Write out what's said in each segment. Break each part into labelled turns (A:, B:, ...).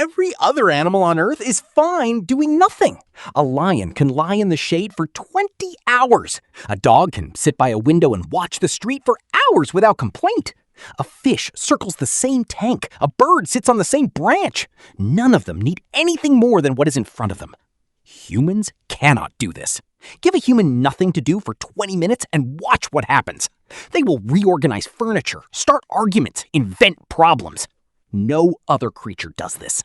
A: Every other animal on Earth is fine doing nothing. A lion can lie in the shade for 20 hours. A dog can sit by a window and watch the street for hours without complaint. A fish circles the same tank. A bird sits on the same branch. None of them need anything more than what is in front of them. Humans cannot do this. Give a human nothing to do for 20 minutes and watch what happens. They will reorganize furniture, start arguments, invent problems. No other creature does this.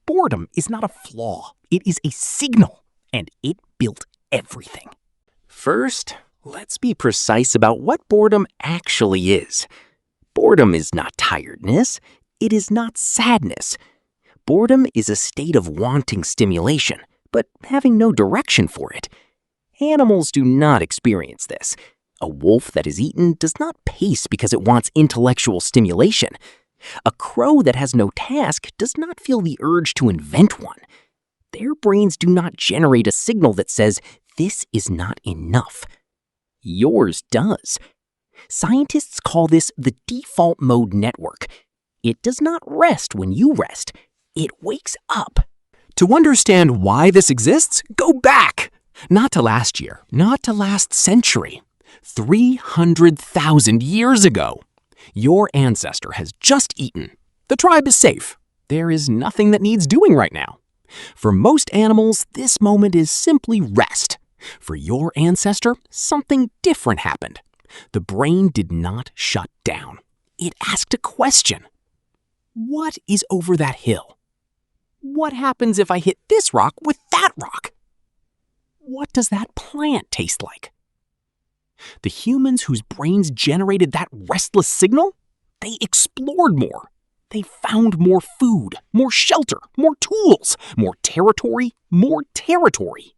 A: Boredom is not a flaw. It is a signal, and it built everything. First, let's be precise about what boredom actually is. Boredom is not tiredness. It is not sadness. Boredom is a state of wanting stimulation, but having no direction for it. Animals do not experience this. A wolf that is eaten does not pace because it wants intellectual stimulation. A crow that has no task does not feel the urge to invent one. Their brains do not generate a signal that says, "This is not enough." Yours does. Scientists call this the default mode network. It does not rest when you rest. It wakes up. To understand why this exists, go back. Not to last year, not to last century. 300,000 years ago. Your ancestor has just eaten. The tribe is safe. There is nothing that needs doing right now. For most animals, this moment is simply rest. For your ancestor, something different happened. The brain did not shut down. It asked a question. What is over that hill? What happens if I hit this rock with that rock? What does that plant taste like? The humans whose brains generated that restless signal, they explored more. They found more food, more shelter, more tools, more territory, more territory.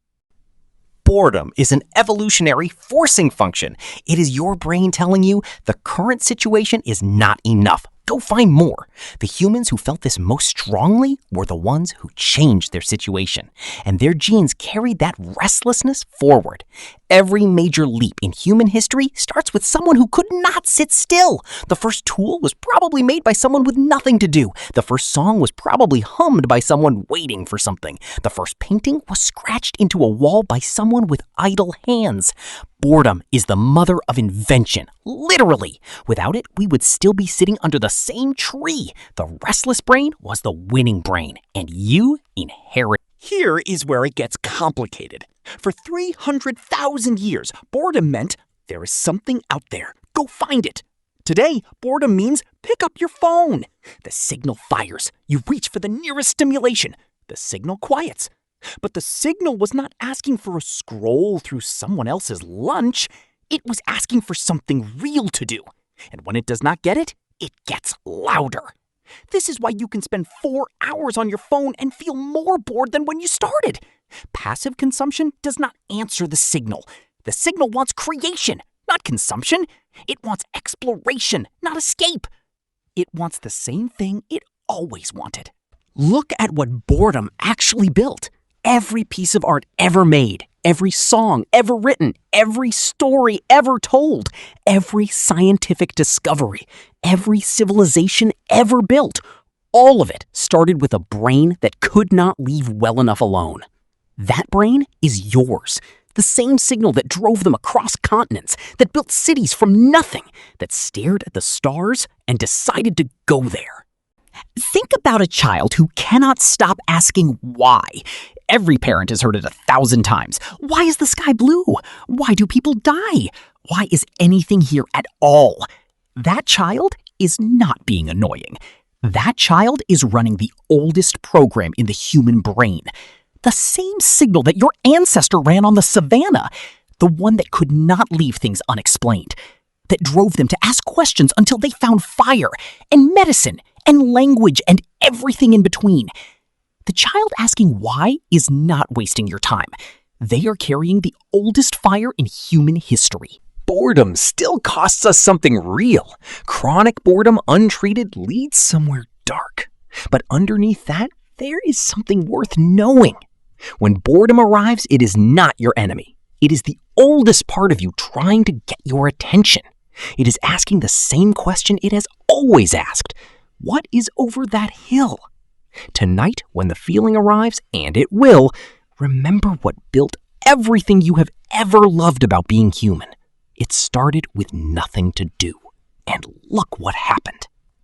A: Boredom is an evolutionary forcing function. It is your brain telling you the current situation is not enough. Go find more. The humans who felt this most strongly were the ones who changed their situation, and their genes carried that restlessness forward. Every major leap in human history starts with someone who could not sit still. The first tool was probably made by someone with nothing to do. The first song was probably hummed by someone waiting for something. The first painting was scratched into a wall by someone with idle hands. Boredom is the mother of invention, literally. Without it, we would still be sitting under the same tree. The restless brain was the winning brain, and you inherit. Here is where it gets complicated. For 300,000 years, boredom meant there is something out there. Go find it. Today, boredom means pick up your phone. The signal fires. You reach for the nearest stimulation. The signal quiets. But the signal was not asking for a scroll through someone else's lunch. It was asking for something real to do. And when it does not get it, it gets louder. This is why you can spend 4 hours on your phone and feel more bored than when you started. Passive consumption does not answer the signal. The signal wants creation, not consumption. It wants exploration, not escape. It wants the same thing it always wanted. Look at what boredom actually built. Every piece of art ever made, every song ever written, every story ever told, every scientific discovery, every civilization ever built, all of it started with a brain that could not leave well enough alone. That brain is yours. The same signal that drove them across continents, that built cities from nothing, that stared at the stars and decided to go there. Think about a child who cannot stop asking why. Every parent has heard it 1,000 times. Why is the sky blue? Why do people die? Why is anything here at all? That child is not being annoying. That child is running the oldest program in the human brain. The same signal that your ancestor ran on the savannah. The one that could not leave things unexplained. That drove them to ask questions until they found fire and medicine and language and everything in between. The child asking why is not wasting your time. They are carrying the oldest fire in human history. Boredom still costs us something real. Chronic boredom untreated leads somewhere dark. But underneath that, there is something worth knowing. When boredom arrives, it is not your enemy. It is the oldest part of you trying to get your attention. It is asking the same question it has always asked. What is over that hill? Tonight, when the feeling arrives, and it will, remember what built everything you have ever loved about being human. It started with nothing to do. And look what happened.